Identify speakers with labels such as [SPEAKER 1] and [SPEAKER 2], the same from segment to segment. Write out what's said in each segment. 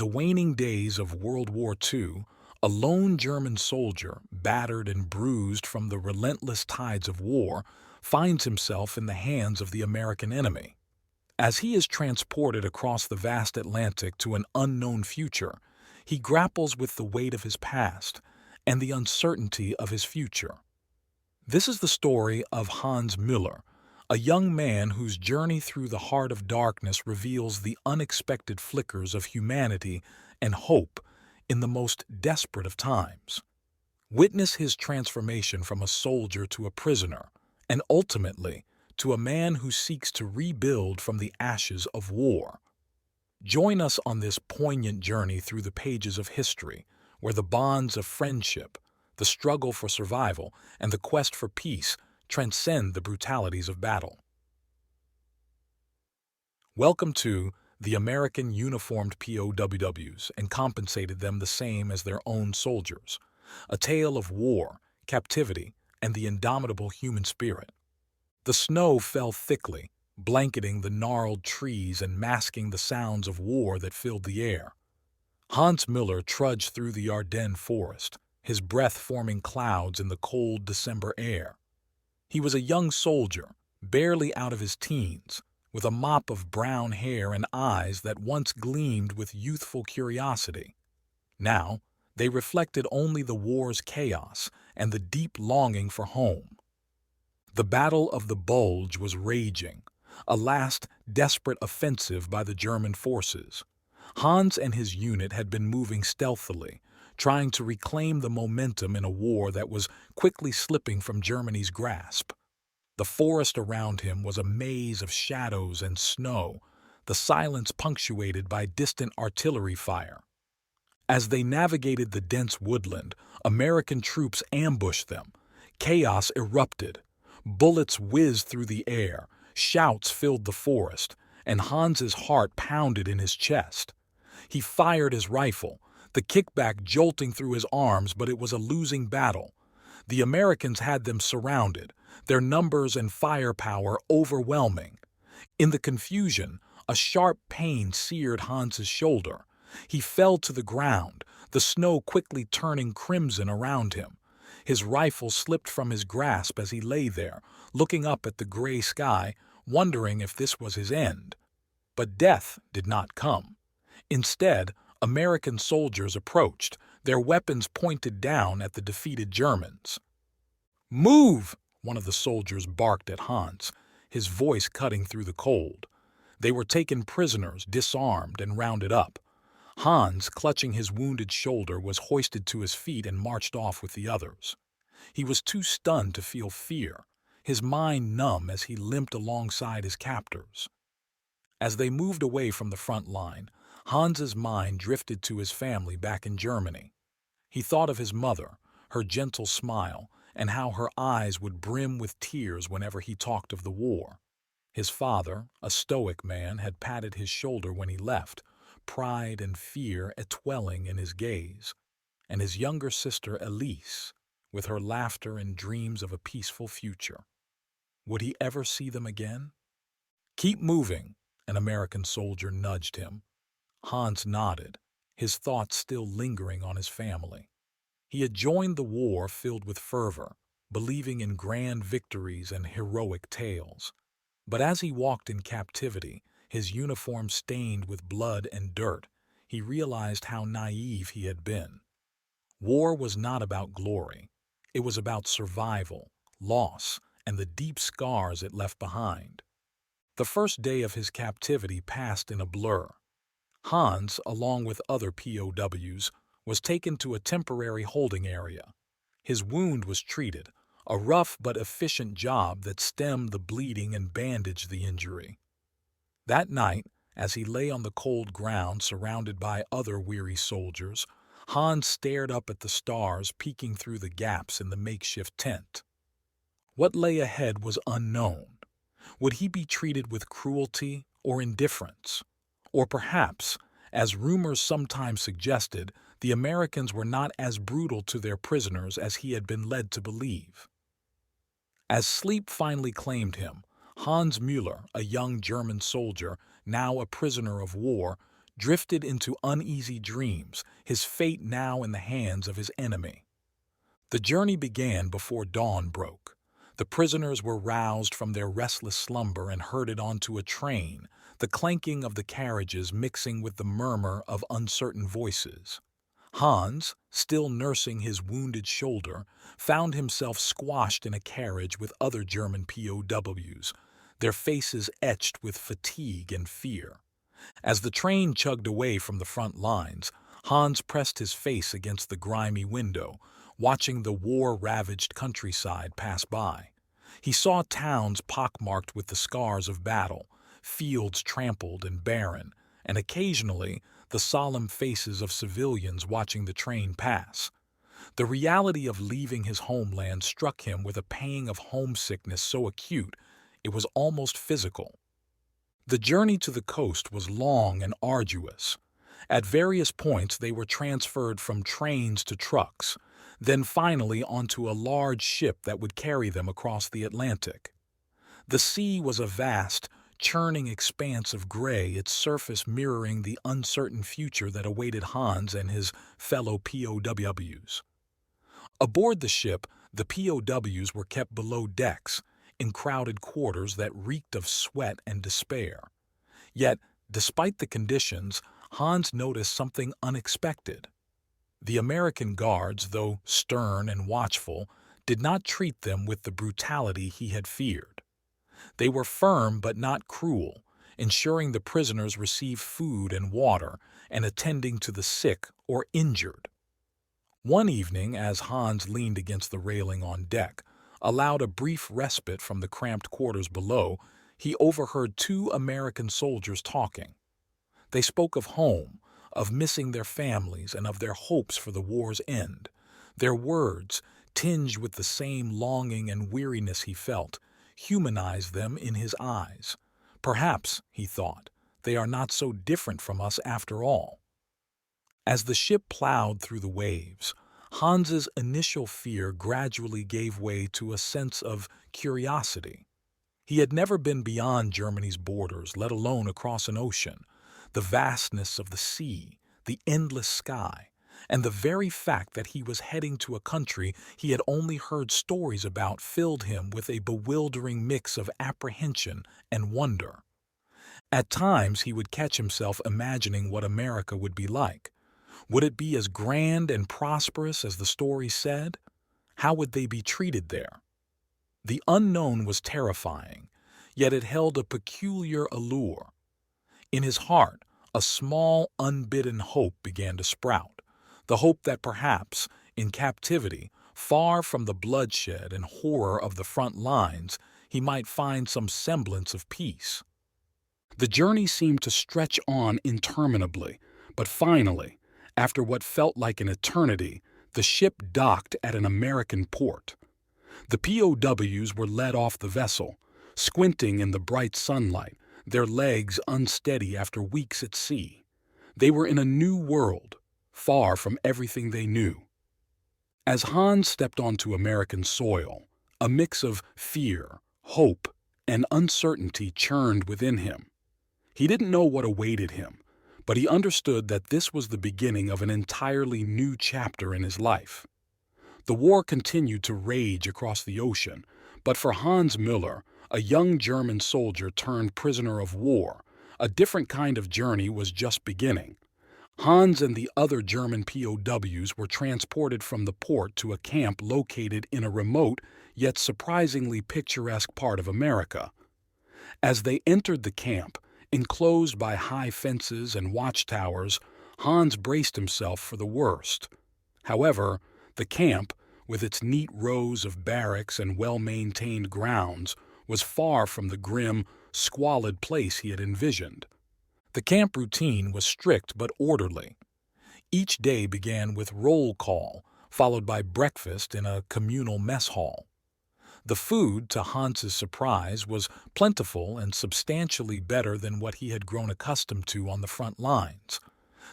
[SPEAKER 1] the waning days of World War II, a lone German soldier, battered and bruised from the relentless tides of war, finds himself in the hands of the American enemy. As he is transported across the vast Atlantic to an unknown future, he grapples with the weight of his past and the uncertainty of his future. This is the story of Hans Müller, a young man whose journey through the heart of darkness reveals the unexpected flickers of humanity and hope in the most desperate of times. Witness his transformation from a soldier to a prisoner, and ultimately to a man who seeks to rebuild from the ashes of war. Join us on this poignant journey through the pages of history, where the bonds of friendship, the struggle for survival, and the quest for peace transcend the brutalities of battle. Welcome to the American uniformed POWs and compensated them the same as their own soldiers, a tale of war, captivity, and the indomitable human spirit. The snow fell thickly, blanketing the gnarled trees and masking the sounds of war that filled the air. Hans Müller trudged through the Ardennes forest, his breath forming clouds in the cold December air. He was a young soldier, barely out of his teens, with a mop of brown hair and eyes that once gleamed with youthful curiosity. Now, they reflected only the war's chaos and the deep longing for home. The Battle of the Bulge was raging, a last desperate offensive by the German forces. Hans and his unit had been moving stealthily, trying to reclaim the momentum in a war that was quickly slipping from Germany's grasp. The forest around him was a maze of shadows and snow, the silence punctuated by distant artillery fire. As they navigated the dense woodland, American troops ambushed them. Chaos erupted. Bullets whizzed through the air, shouts filled the forest, and Hans's heart pounded in his chest. He fired his rifle, the kickback jolting through his arms, but it was a losing battle. The Americans had them surrounded, their numbers and firepower overwhelming. In the confusion, a sharp pain seared Hans's shoulder. He fell to the ground, the snow quickly turning crimson around him. His rifle slipped from his grasp as he lay there, looking up at the gray sky, wondering if this was his end. But death did not come. Instead, American soldiers approached, their weapons pointed down at the defeated Germans. "Move!" one of the soldiers barked at Hans, his voice cutting through the cold. They were taken prisoners, disarmed, and rounded up. Hans, clutching his wounded shoulder, was hoisted to his feet and marched off with the others. He was too stunned to feel fear, his mind numb as he limped alongside his captors. As they moved away from the front line, Hans's mind drifted to his family back in Germany. He thought of his mother, her gentle smile, and how her eyes would brim with tears whenever he talked of the war. His father, a stoic man, had patted his shoulder when he left, pride and fear etwelling in his gaze. And his younger sister Elise, with her laughter and dreams of a peaceful future. Would he ever see them again? "Keep moving," an American soldier nudged him. Hans nodded, his thoughts still lingering on his family. He had joined the war filled with fervor, believing in grand victories and heroic tales. But as he walked in captivity, his uniform stained with blood and dirt, he realized how naive he had been. War was not about glory. It was about survival, loss, and the deep scars it left behind. The first day of his captivity passed in a blur. Hans, along with other POWs, was taken to a temporary holding area. His wound was treated, a rough but efficient job that stemmed the bleeding and bandaged the injury. That night, as he lay on the cold ground surrounded by other weary soldiers, Hans stared up at the stars peeking through the gaps in the makeshift tent. What lay ahead was unknown. Would he be treated with cruelty or indifference? Or perhaps, as rumors sometimes suggested, the Americans were not as brutal to their prisoners as he had been led to believe. As sleep finally claimed him, Hans Müller, a young German soldier, now a prisoner of war, drifted into uneasy dreams, his fate now in the hands of his enemy. The journey began before dawn broke. The prisoners were roused from their restless slumber and herded onto a train, the clanking of the carriages mixing with the murmur of uncertain voices. Hans, still nursing his wounded shoulder, found himself squashed in a carriage with other German POWs, their faces etched with fatigue and fear. As the train chugged away from the front lines, Hans pressed his face against the grimy window, watching the war-ravaged countryside pass by. He saw towns pockmarked with the scars of battle, fields trampled and barren, and occasionally the solemn faces of civilians watching the train pass. The reality of leaving his homeland struck him with a pang of homesickness so acute it was almost physical. The journey to the coast was long and arduous. At various points they were transferred from trains to trucks, then finally onto a large ship that would carry them across the Atlantic. The sea was a vast, churning expanse of gray, its surface mirroring the uncertain future that awaited Hans and his fellow POWs. Aboard the ship, the POWs were kept below decks, in crowded quarters that reeked of sweat and despair. Yet, despite the conditions, Hans noticed something unexpected. The American guards, though stern and watchful, did not treat them with the brutality he had feared. They were firm but not cruel, ensuring the prisoners received food and water and attending to the sick or injured. One evening, as Hans leaned against the railing on deck, allowed a brief respite from the cramped quarters below, he overheard two American soldiers talking. They spoke of home, of missing their families, and of their hopes for the war's end. Their words, tinged with the same longing and weariness he felt, humanized them in his eyes. Perhaps, he thought, they are not so different from us after all. As the ship plowed through the waves, Hans's initial fear gradually gave way to a sense of curiosity. He had never been beyond Germany's borders, let alone across an ocean. The vastness of the sea, the endless sky, and the very fact that he was heading to a country he had only heard stories about filled him with a bewildering mix of apprehension and wonder. At times he would catch himself imagining what America would be like. Would it be as grand and prosperous as the story said? How would they be treated there? The unknown was terrifying, yet it held a peculiar allure. In his heart, a small, unbidden hope began to sprout, the hope that perhaps, in captivity, far from the bloodshed and horror of the front lines, he might find some semblance of peace. The journey seemed to stretch on interminably, but finally, after what felt like an eternity, the ship docked at an American port. The POWs were led off the vessel, squinting in the bright sunlight, their legs unsteady after weeks at sea. They were in a new world, far from everything they knew. As Hans stepped onto American soil, a mix of fear, hope, and uncertainty churned within him. He didn't know what awaited him, but he understood that this was the beginning of an entirely new chapter in his life. The war continued to rage across the ocean, but for Hans Müller, a young German soldier turned prisoner of war, a different kind of journey was just beginning. Hans and the other German POWs were transported from the port to a camp located in a remote yet surprisingly picturesque part of America. As they entered the camp, enclosed by high fences and watchtowers, Hans braced himself for the worst. However, the camp, with its neat rows of barracks and well-maintained grounds, was far from the grim, squalid place he had envisioned. The camp routine was strict but orderly. Each day began with roll call, followed by breakfast in a communal mess hall. The food, to Hans's surprise, was plentiful and substantially better than what he had grown accustomed to on the front lines.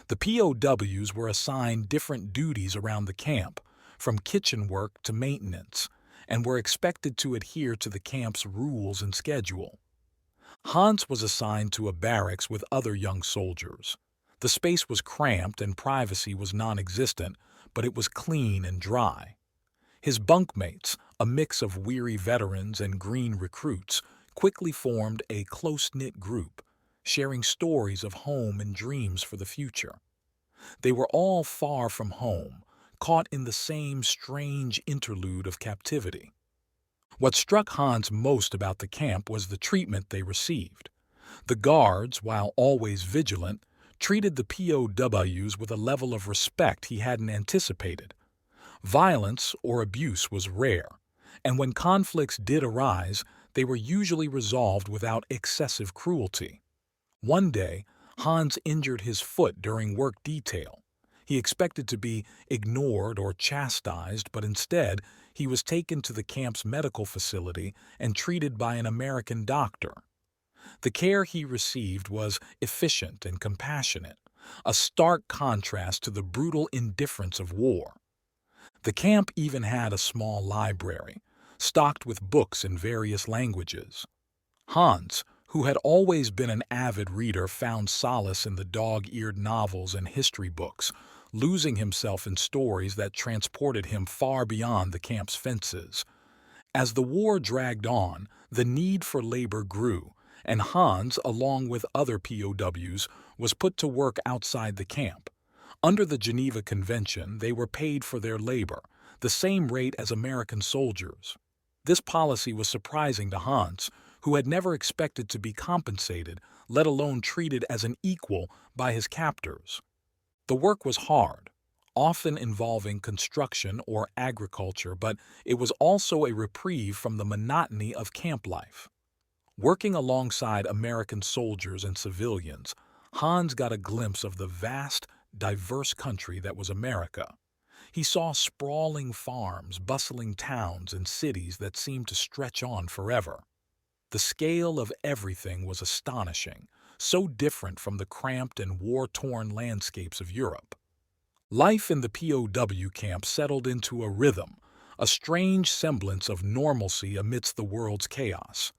[SPEAKER 1] The POWs were assigned different duties around the camp, from kitchen work to maintenance, and were expected to adhere to the camp's rules and schedule. Hans was assigned to a barracks with other young soldiers. The space was cramped and privacy was non-existent, but it was clean and dry. His bunkmates, a mix of weary veterans and green recruits, quickly formed a close-knit group, sharing stories of home and dreams for the future. They were all far from home, caught in the same strange interlude of captivity. What struck Hans most about the camp was the treatment they received. The guards, while always vigilant, treated the POWs with a level of respect he hadn't anticipated. Violence or abuse was rare, and when conflicts did arise, they were usually resolved without excessive cruelty. One day, Hans injured his foot during work detail. He expected to be ignored or chastised, but instead, he was taken to the camp's medical facility and treated by an American doctor. The care he received was efficient and compassionate, a stark contrast to the brutal indifference of war. The camp even had a small library, stocked with books in various languages. Hans, who had always been an avid reader, found solace in the dog-eared novels and history books, losing himself in stories that transported him far beyond the camp's fences. As the war dragged on, the need for labor grew, and Hans, along with other POWs, was put to work outside the camp. Under the Geneva Convention, they were paid for their labor, the same rate as American soldiers. This policy was surprising to Hans, who had never expected to be compensated, let alone treated as an equal by his captors. The work was hard, often involving construction or agriculture, but it was also a reprieve from the monotony of camp life. Working alongside American soldiers and civilians, Hans got a glimpse of the vast, diverse country that was America. He saw sprawling farms, bustling towns, and cities that seemed to stretch on forever. The scale of everything was astonishing, so different from the cramped and war-torn landscapes of Europe. Life in the POW camp settled into a rhythm, a strange semblance of normalcy amidst the world's chaos.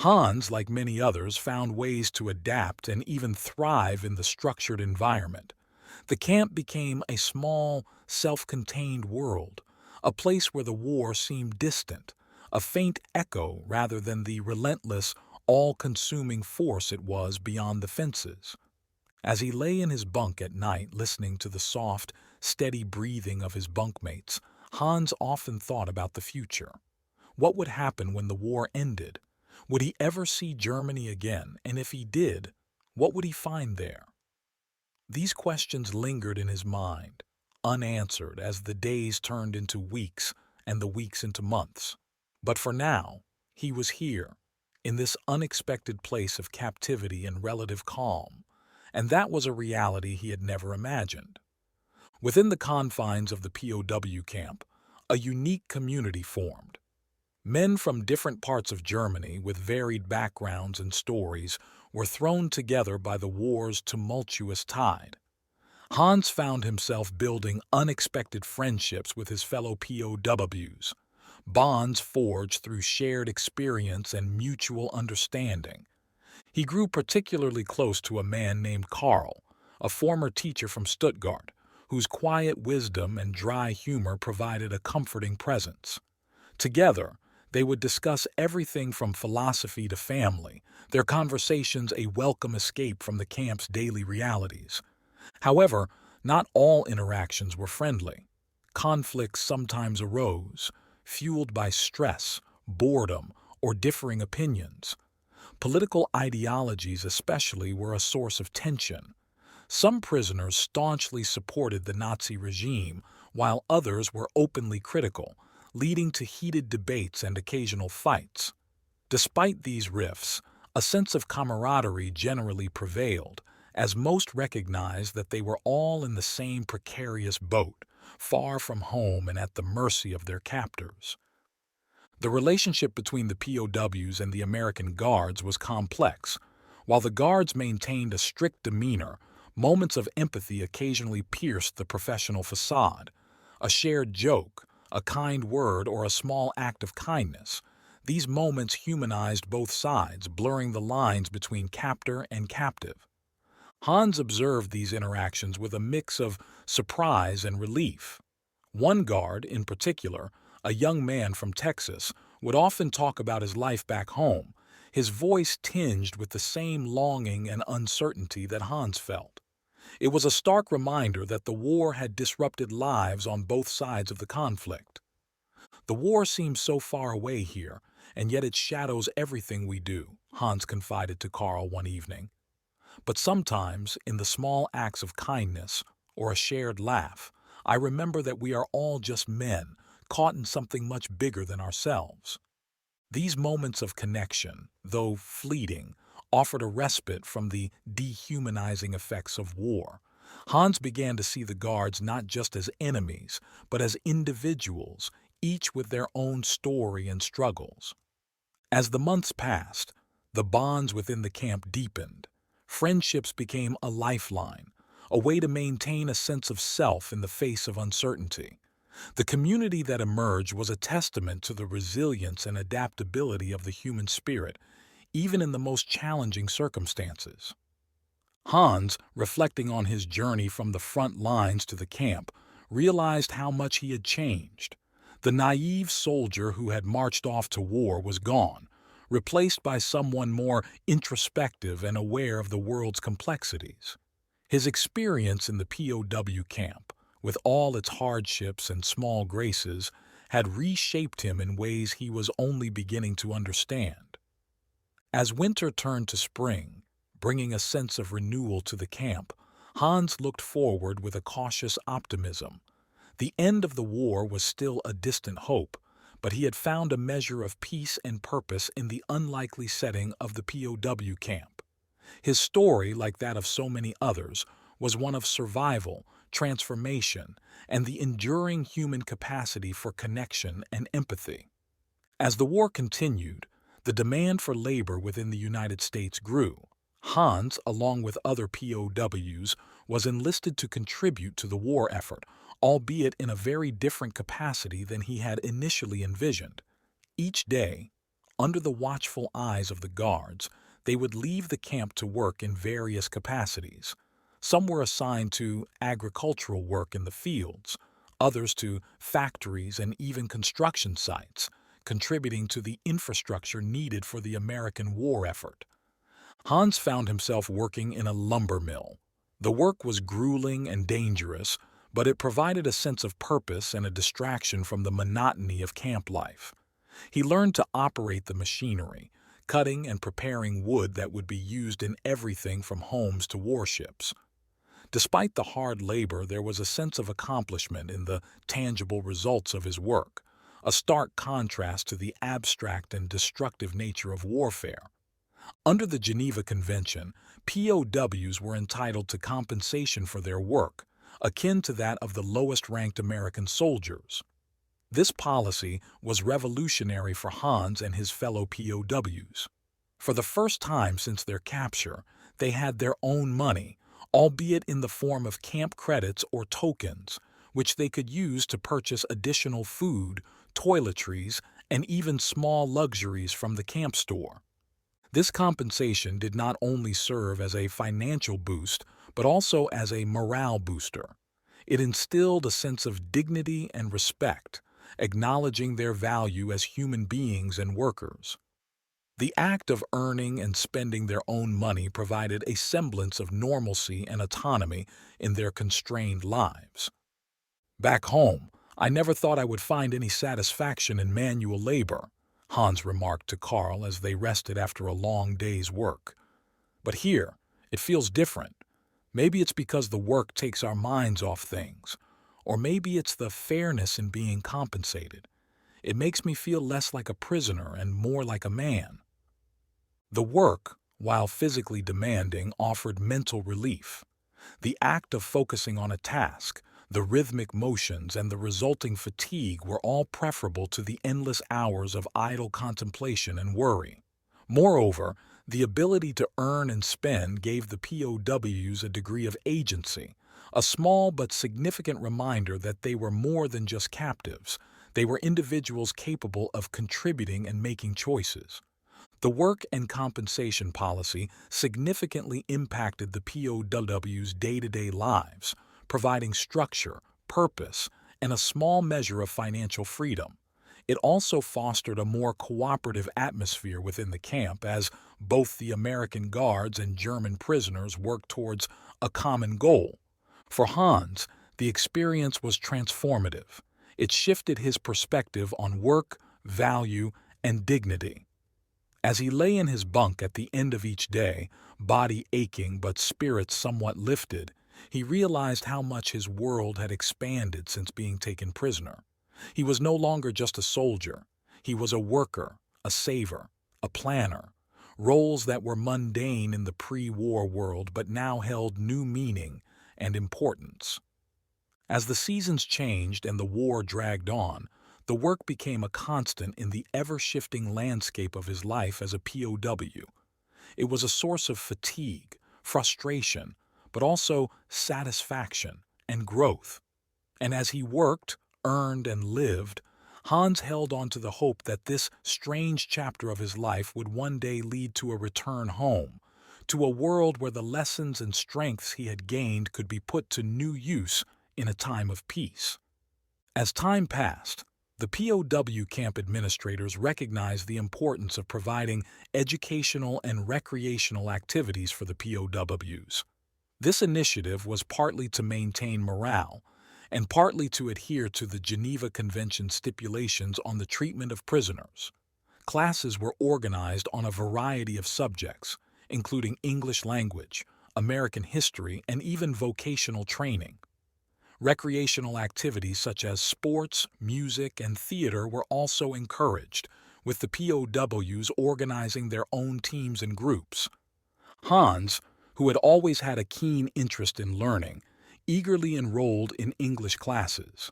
[SPEAKER 1] Hans, like many others, found ways to adapt and even thrive in the structured environment. The camp became a small, self-contained world, a place where the war seemed distant, a faint echo rather than the relentless, all-consuming force it was beyond the fences. As he lay in his bunk at night listening to the soft, steady breathing of his bunkmates, Hans often thought about the future. What would happen when the war ended? Would he ever see Germany again? And if he did, what would he find there? These questions lingered in his mind, unanswered as the days turned into weeks and the weeks into months. But for now, he was here, in this unexpected place of captivity and relative calm, and that was a reality he had never imagined. Within the confines of the POW camp, a unique community formed. Men from different parts of Germany with varied backgrounds and stories were thrown together by the war's tumultuous tide. Hans found himself building unexpected friendships with his fellow POWs, bonds forged through shared experience and mutual understanding. He grew particularly close to a man named Karl, a former teacher from Stuttgart, whose quiet wisdom and dry humor provided a comforting presence. Together, they would discuss everything from philosophy to family, their conversations a welcome escape from the camp's daily realities. However, not all interactions were friendly. Conflicts sometimes arose, fueled by stress, boredom, or differing opinions. Political ideologies especially were a source of tension. Some prisoners staunchly supported the Nazi regime, while others were openly critical, leading to heated debates and occasional fights. Despite these rifts, a sense of camaraderie generally prevailed, as most recognized that they were all in the same precarious boat, far from home and at the mercy of their captors. The relationship between the POWs and the American guards was complex. While the guards maintained a strict demeanor, moments of empathy occasionally pierced the professional facade. A shared joke, a kind word, or a small act of kindness. These moments humanized both sides, blurring the lines between captor and captive. Hans observed these interactions with a mix of surprise and relief. One guard, in particular, a young man from Texas, would often talk about his life back home, his voice tinged with the same longing and uncertainty that Hans felt. It was a stark reminder that the war had disrupted lives on both sides of the conflict. The war seems so far away here, and yet it shadows everything we do, Hans confided to Carl one evening. But sometimes, in the small acts of kindness or a shared laugh, I remember that we are all just men, caught in something much bigger than ourselves. These moments of connection, though fleeting, offered a respite from the dehumanizing effects of war. Hans began to see the guards not just as enemies, but as individuals, each with their own story and struggles. As the months passed, the bonds within the camp deepened. Friendships became a lifeline, a way to maintain a sense of self in the face of uncertainty. The community that emerged was a testament to the resilience and adaptability of the human spirit, even in the most challenging circumstances. Hans, reflecting on his journey from the front lines to the camp, realized how much he had changed. The naive soldier who had marched off to war was gone, replaced by someone more introspective and aware of the world's complexities. His experience in the POW camp, with all its hardships and small graces, had reshaped him in ways he was only beginning to understand. As winter turned to spring, bringing a sense of renewal to the camp, Hans looked forward with a cautious optimism. The end of the war was still a distant hope, but he had found a measure of peace and purpose in the unlikely setting of the POW camp. His story, like that of so many others, was one of survival, transformation, and the enduring human capacity for connection and empathy. As the war continued, the demand for labor within the United States grew. Hans, along with other POWs, was enlisted to contribute to the war effort, albeit in a very different capacity than he had initially envisioned. Each day, under the watchful eyes of the guards, they would leave the camp to work in various capacities. Some were assigned to agricultural work in the fields, others to factories and even construction sites, contributing to the infrastructure needed for the American war effort. Hans found himself working in a lumber mill. The work was grueling and dangerous, but it provided a sense of purpose and a distraction from the monotony of camp life. He learned to operate the machinery, cutting and preparing wood that would be used in everything from homes to warships. Despite the hard labor, there was a sense of accomplishment in the tangible results of his work, a stark contrast to the abstract and destructive nature of warfare. Under the Geneva Convention, POWs were entitled to compensation for their work, akin to that of the lowest-ranked American soldiers. This policy was revolutionary for Hans and his fellow POWs. For the first time since their capture, they had their own money, albeit in the form of camp credits or tokens, which they could use to purchase additional food, toiletries, and even small luxuries from the camp store. This compensation did not only serve as a financial boost, but also as a morale booster. It instilled a sense of dignity and respect, acknowledging their value as human beings and workers. The act of earning and spending their own money provided a semblance of normalcy and autonomy in their constrained lives. Back home, I never thought I would find any satisfaction in manual labor, Hans remarked to Carl as they rested after a long day's work. But here, it feels different. Maybe it's because the work takes our minds off things, or maybe it's the fairness in being compensated. It makes me feel less like a prisoner and more like a man. The work, while physically demanding, offered mental relief. The act of focusing on a task, the rhythmic motions, and the resulting fatigue were all preferable to the endless hours of idle contemplation and worry. Moreover, the ability to earn and spend gave the POWs a degree of agency, a small but significant reminder that they were more than just captives. They were individuals capable of contributing and making choices. The work and compensation policy significantly impacted the POWs' day-to-day lives, providing structure, purpose, and a small measure of financial freedom. It also fostered a more cooperative atmosphere within the camp as both the American guards and German prisoners worked towards a common goal. For Hans, the experience was transformative. It shifted his perspective on work, value, and dignity. As he lay in his bunk at the end of each day, body aching but spirit somewhat lifted, he realized how much his world had expanded since being taken prisoner. He was no longer just a soldier. He was a worker, a saver, a planner, roles that were mundane in the pre-war world but now held new meaning and importance. As the seasons changed and the war dragged on, the work became a constant in the ever-shifting landscape of his life as a POW. It was a source of fatigue, frustration, but also satisfaction and growth. And as he worked, earned, and lived, Hans held on to the hope that this strange chapter of his life would one day lead to a return home, to a world where the lessons and strengths he had gained could be put to new use in a time of peace. As time passed, the POW camp administrators recognized the importance of providing educational and recreational activities for the POWs. This initiative was partly to maintain morale and partly to adhere to the Geneva Convention stipulations on the treatment of prisoners. Classes were organized on a variety of subjects, including English language, American history, and even vocational training. Recreational activities such as sports, music, and theater were also encouraged, with the POWs organizing their own teams and groups. Hans, who had always had a keen interest in learning, eagerly enrolled in English classes.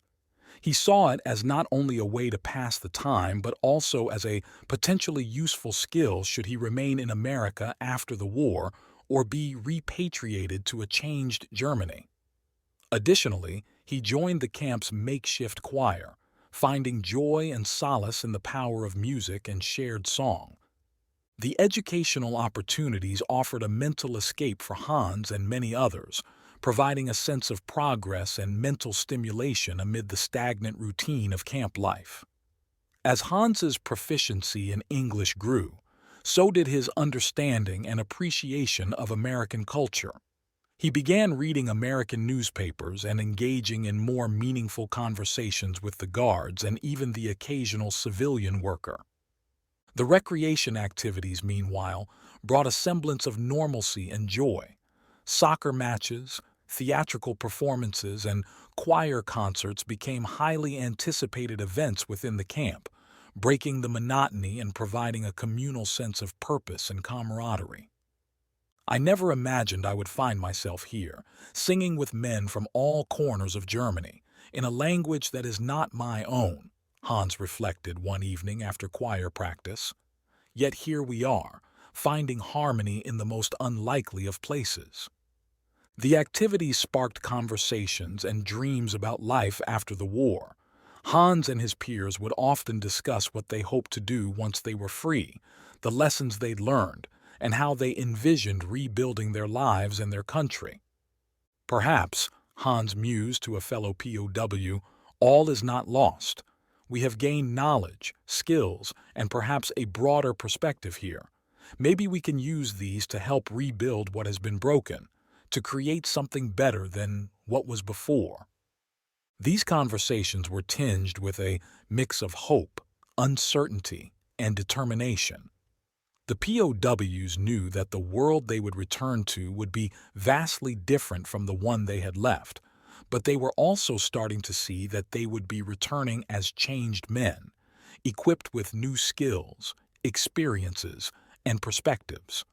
[SPEAKER 1] He saw it as not only a way to pass the time but also as a potentially useful skill should he remain in America after the war or be repatriated to a changed Germany. Additionally, he joined the camp's makeshift choir, finding joy and solace in the power of music and shared song. The educational opportunities offered a mental escape for Hans and many others, providing a sense of progress and mental stimulation amid the stagnant routine of camp life. As Hans's proficiency in English grew, so did his understanding and appreciation of American culture. He began reading American newspapers and engaging in more meaningful conversations with the guards and even the occasional civilian worker. The recreation activities, meanwhile, brought a semblance of normalcy and joy. Soccer matches, theatrical performances, and choir concerts became highly anticipated events within the camp, breaking the monotony and providing a communal sense of purpose and camaraderie. I never imagined I would find myself here, singing with men from all corners of Germany, in a language that is not my own, Hans reflected one evening after choir practice. Yet here we are, finding harmony in the most unlikely of places. The activities sparked conversations and dreams about life after the war. Hans and his peers would often discuss what they hoped to do once they were free, the lessons they'd learned, and how they envisioned rebuilding their lives and their country. Perhaps, Hans mused to a fellow POW, all is not lost. We have gained knowledge, skills, and perhaps a broader perspective here. Maybe we can use these to help rebuild what has been broken, to create something better than what was before. These conversations were tinged with a mix of hope, uncertainty, and determination. The POWs knew that the world they would return to would be vastly different from the one they had left, but they were also starting to see that they would be returning as changed men, equipped with new skills, experiences, and perspectives.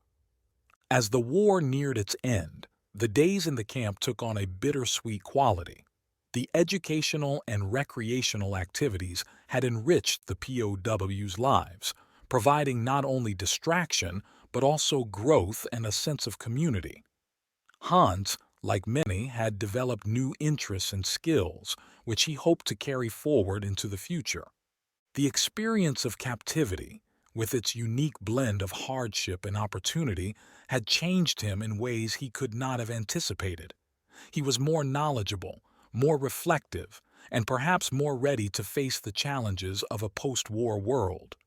[SPEAKER 1] As the war neared its end, the days in the camp took on a bittersweet quality. The educational and recreational activities had enriched the POWs' lives, providing not only distraction but also growth and a sense of community. Hans, like many, had developed new interests and skills, which he hoped to carry forward into the future. The experience of captivity, with its unique blend of hardship and opportunity, had changed him in ways he could not have anticipated. He was more knowledgeable, more reflective, and perhaps more ready to face the challenges of a post-war world.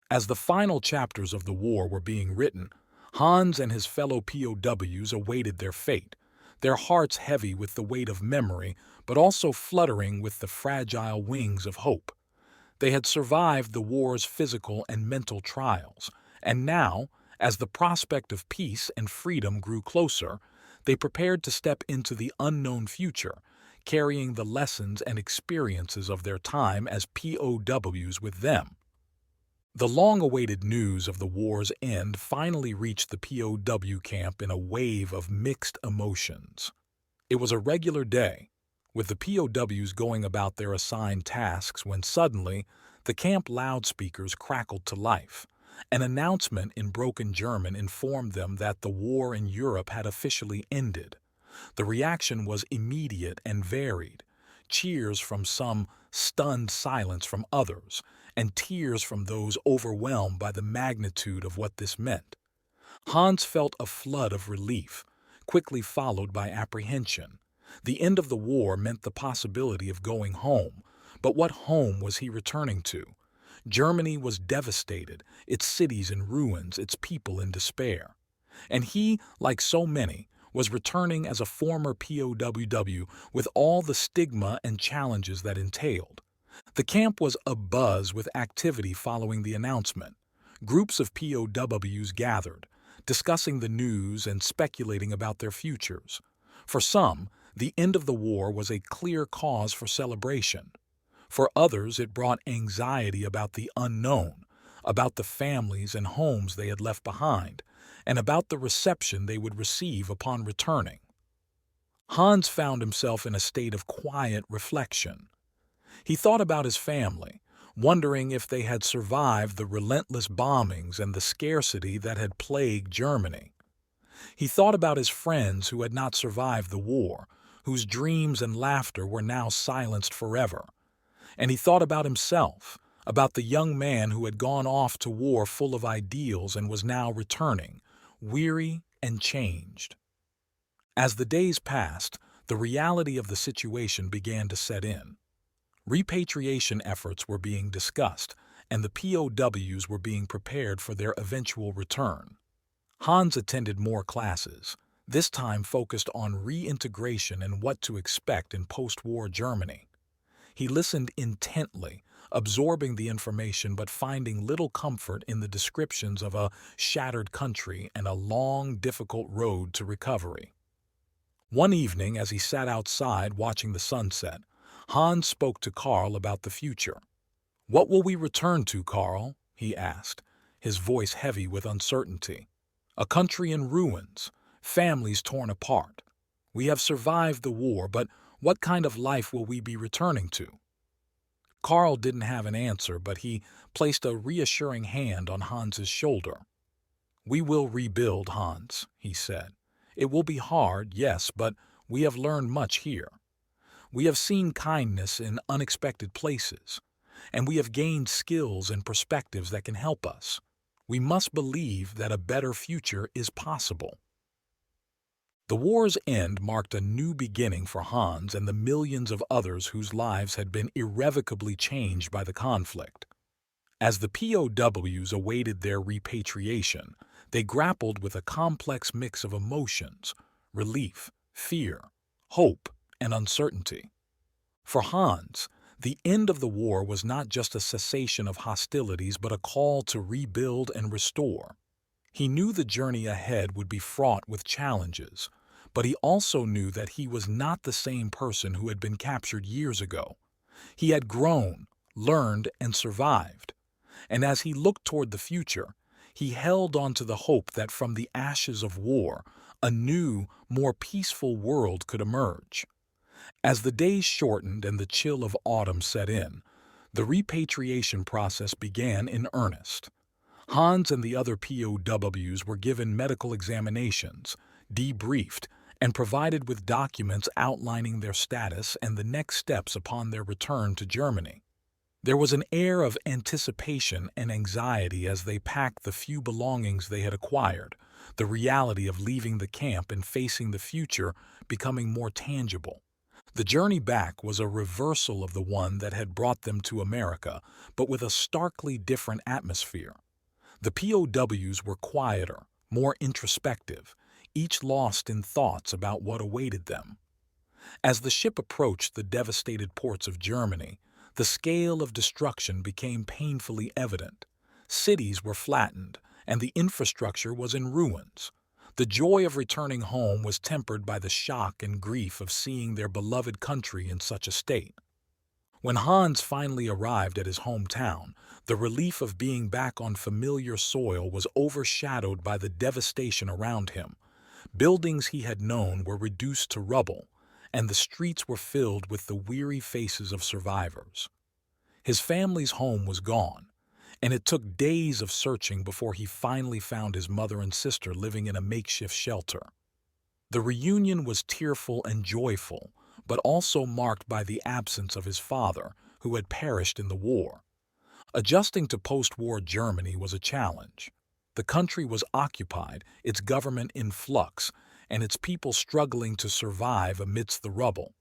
[SPEAKER 1] As the final chapters of the war were being written, Hans and his fellow POWs awaited their fate, their hearts heavy with the weight of memory, but also fluttering with the fragile wings of hope. They had survived the war's physical and mental trials, and now, as the prospect of peace and freedom grew closer, they prepared to step into the unknown future, carrying the lessons and experiences of their time as POWs with them. The long-awaited news of the war's end finally reached the POW camp in a wave of mixed emotions. It was a regular day, with the POWs going about their assigned tasks when suddenly the camp loudspeakers crackled to life. An announcement in broken German informed them that the war in Europe had officially ended. The reaction was immediate and varied. Cheers from some, stunned silence from others, and tears from those overwhelmed by the magnitude of what this meant. Hans felt a flood of relief, quickly followed by apprehension. The end of the war meant the possibility of going home, but what home was he returning to? Germany was devastated, its cities in ruins, its people in despair. And he, like so many, was returning as a former POW with all the stigma and challenges that entailed. The camp was abuzz with activity following the announcement. Groups of POWs gathered, discussing the news and speculating about their futures. For some, the end of the war was a clear cause for celebration. For others, it brought anxiety about the unknown, about the families and homes they had left behind, and about the reception they would receive upon returning. Hans found himself in a state of quiet reflection. He thought about his family, wondering if they had survived the relentless bombings and the scarcity that had plagued Germany. He thought about his friends who had not survived the war, whose dreams and laughter were now silenced forever. And he thought about himself, about the young man who had gone off to war full of ideals and was now returning, weary and changed. As the days passed, the reality of the situation began to set in. Repatriation efforts were being discussed, and the POWs were being prepared for their eventual return. Hans attended more classes, this time focused on reintegration and what to expect in post-war Germany. He listened intently, absorbing the information but finding little comfort in the descriptions of a shattered country and a long, difficult road to recovery. One evening, as he sat outside watching the sunset, Hans spoke to Karl about the future. "What will we return to, Karl?" he asked, his voice heavy with uncertainty. "A country in ruins, families torn apart. We have survived the war, but what kind of life will we be returning to?" Karl didn't have an answer, but he placed a reassuring hand on Hans's shoulder. "We will rebuild, Hans," he said. "It will be hard, yes, but we have learned much here. We have seen kindness in unexpected places, and we have gained skills and perspectives that can help us. We must believe that a better future is possible." The war's end marked a new beginning for Hans and the millions of others whose lives had been irrevocably changed by the conflict. As the POWs awaited their repatriation, they grappled with a complex mix of emotions: relief, fear, hope, and uncertainty. For Hans, the end of the war was not just a cessation of hostilities but a call to rebuild and restore. He knew the journey ahead would be fraught with challenges, but he also knew that he was not the same person who had been captured years ago. He had grown, learned, and survived. And as he looked toward the future, he held on to the hope that from the ashes of war, a new, more peaceful world could emerge. As the days shortened and the chill of autumn set in, the repatriation process began in earnest. Hans and the other POWs were given medical examinations, debriefed, and provided with documents outlining their status and the next steps upon their return to Germany. There was an air of anticipation and anxiety as they packed the few belongings they had acquired, the reality of leaving the camp and facing the future becoming more tangible. The journey back was a reversal of the one that had brought them to America, but with a starkly different atmosphere. The POWs were quieter, more introspective, each lost in thoughts about what awaited them. As the ship approached the devastated ports of Germany, the scale of destruction became painfully evident. Cities were flattened, and the infrastructure was in ruins. The joy of returning home was tempered by the shock and grief of seeing their beloved country in such a state. When Hans finally arrived at his hometown, the relief of being back on familiar soil was overshadowed by the devastation around him. Buildings he had known were reduced to rubble, and the streets were filled with the weary faces of survivors. His family's home was gone, and it took days of searching before he finally found his mother and sister living in a makeshift shelter. The reunion was tearful and joyful, but also marked by the absence of his father, who had perished in the war. Adjusting to post-war Germany was a challenge. The country was occupied, its government in flux, and its people struggling to survive amidst the rubble.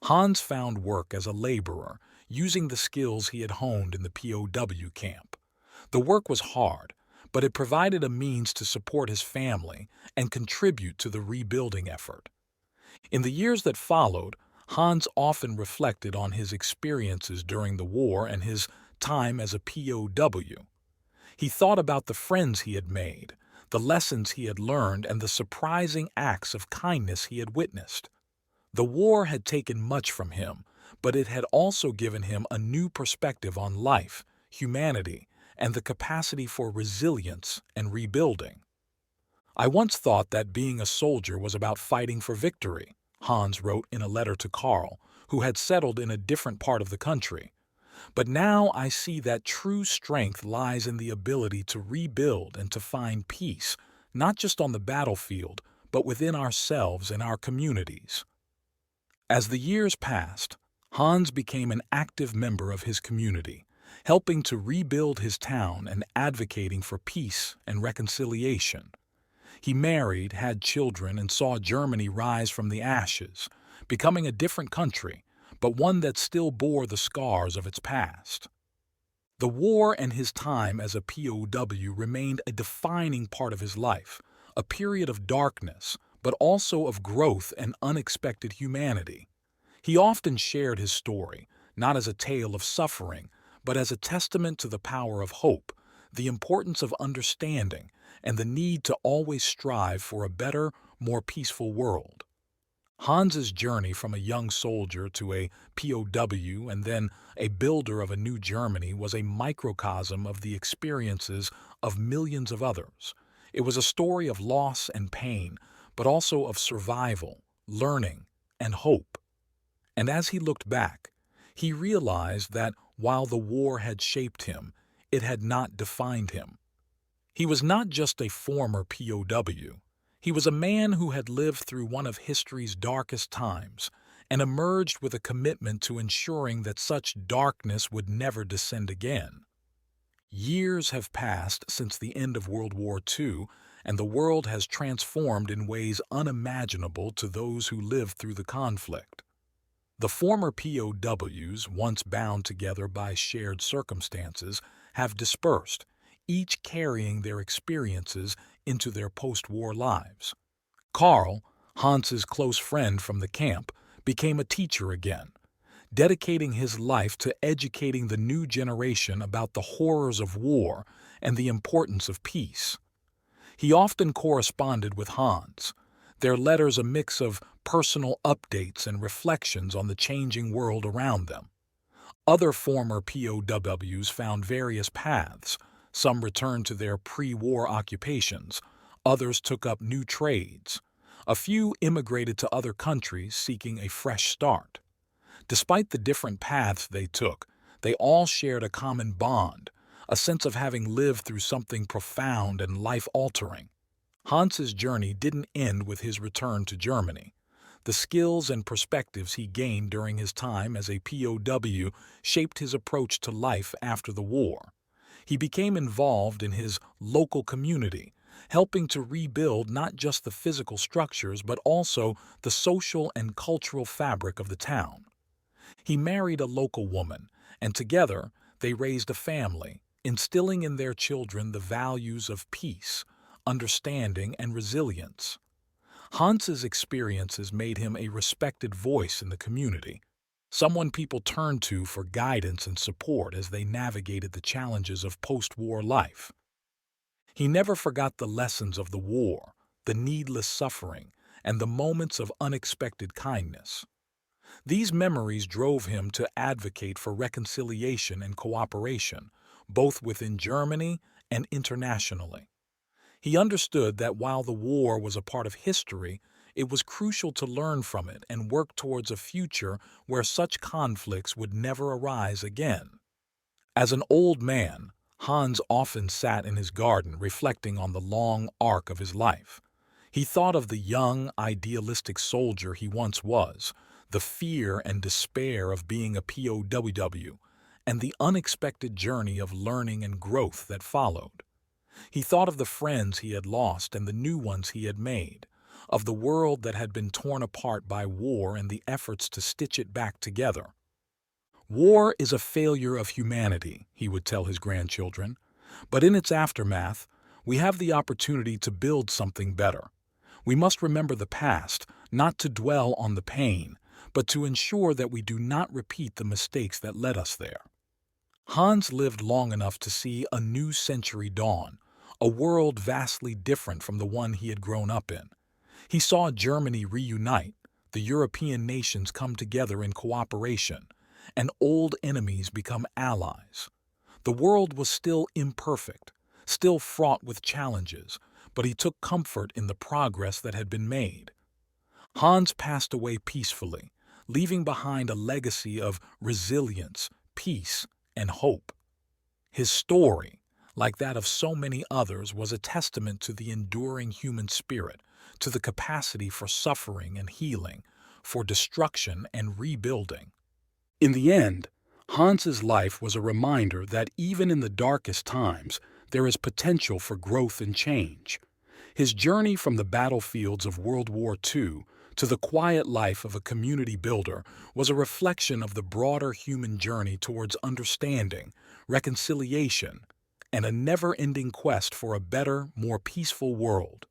[SPEAKER 1] Hans found work as a laborer, using the skills he had honed in the POW camp. The work was hard, but it provided a means to support his family and contribute to the rebuilding effort. In the years that followed, Hans often reflected on his experiences during the war and his time as a POW. He thought about the friends he had made, the lessons he had learned, and the surprising acts of kindness he had witnessed. The war had taken much from him, but it had also given him a new perspective on life, humanity, and the capacity for resilience and rebuilding. "I once thought that being a soldier was about fighting for victory," Hans wrote in a letter to Karl, who had settled in a different part of the country. "But now I see that true strength lies in the ability to rebuild and to find peace, not just on the battlefield, but within ourselves and our communities." As the years passed, Hans became an active member of his community, helping to rebuild his town and advocating for peace and reconciliation. He married, had children, and saw Germany rise from the ashes, becoming a different country, but one that still bore the scars of its past. The war and his time as a POW remained a defining part of his life, a period of darkness, but also of growth and unexpected humanity. He often shared his story, not as a tale of suffering, but as a testament to the power of hope, the importance of understanding, and the need to always strive for a better, more peaceful world. Hans's journey from a young soldier to a POW and then a builder of a new Germany was a microcosm of the experiences of millions of others. It was a story of loss and pain, but also of survival, learning, and hope. And as he looked back, he realized that while the war had shaped him, it had not defined him. He was not just a former POW. He was a man who had lived through one of history's darkest times and emerged with a commitment to ensuring that such darkness would never descend again. Years have passed since the end of World War II, and the world has transformed in ways unimaginable to those who lived through the conflict. The former POWs, once bound together by shared circumstances, have dispersed, each carrying their experiences into their post-war lives. Karl, Hans's close friend from the camp, became a teacher again, dedicating his life to educating the new generation about the horrors of war and the importance of peace. He often corresponded with Hans, their letters a mix of personal updates and reflections on the changing world around them. Other former POWs found various paths. Some returned to their pre-war occupations, others took up new trades. A few immigrated to other countries seeking a fresh start. Despite the different paths they took, they all shared a common bond, a sense of having lived through something profound and life-altering. Hans's journey didn't end with his return to Germany. The skills and perspectives he gained during his time as a POW shaped his approach to life after the war. He became involved in his local community, helping to rebuild not just the physical structures but also the social and cultural fabric of the town. He married a local woman, and together they raised a family, instilling in their children the values of peace, understanding, and resilience. Hans's experiences made him a respected voice in the community, someone people turned to for guidance and support as they navigated the challenges of post-war life. He never forgot the lessons of the war, the needless suffering, and the moments of unexpected kindness. These memories drove him to advocate for reconciliation and cooperation, both within Germany and internationally. He understood that while the war was a part of history, it was crucial to learn from it and work towards a future where such conflicts would never arise again. As an old man, Hans often sat in his garden reflecting on the long arc of his life. He thought of the young, idealistic soldier he once was, the fear and despair of being a POW, and the unexpected journey of learning and growth that followed. He thought of the friends he had lost and the new ones he had made, of the world that had been torn apart by war and the efforts to stitch it back together. War is a failure of humanity, he would tell his grandchildren, but in its aftermath, we have the opportunity to build something better. We must remember the past, not to dwell on the pain, but to ensure that we do not repeat the mistakes that led us there. Hans lived long enough to see a new century dawn, a world vastly different from the one he had grown up in. He saw Germany reunite, the European nations come together in cooperation, and old enemies become allies. The world was still imperfect, still fraught with challenges, but he took comfort in the progress that had been made. Hans passed away peacefully, leaving behind a legacy of resilience, peace, and hope. His story, like that of so many others, was a testament to the enduring human spirit, to the capacity for suffering and healing, for destruction and rebuilding. In the end, Hans's life was a reminder that even in the darkest times, there is potential for growth and change. His journey from the battlefields of World War II to the quiet life of a community builder was a reflection of the broader human journey towards understanding, reconciliation, and a never-ending quest for a better, more peaceful world.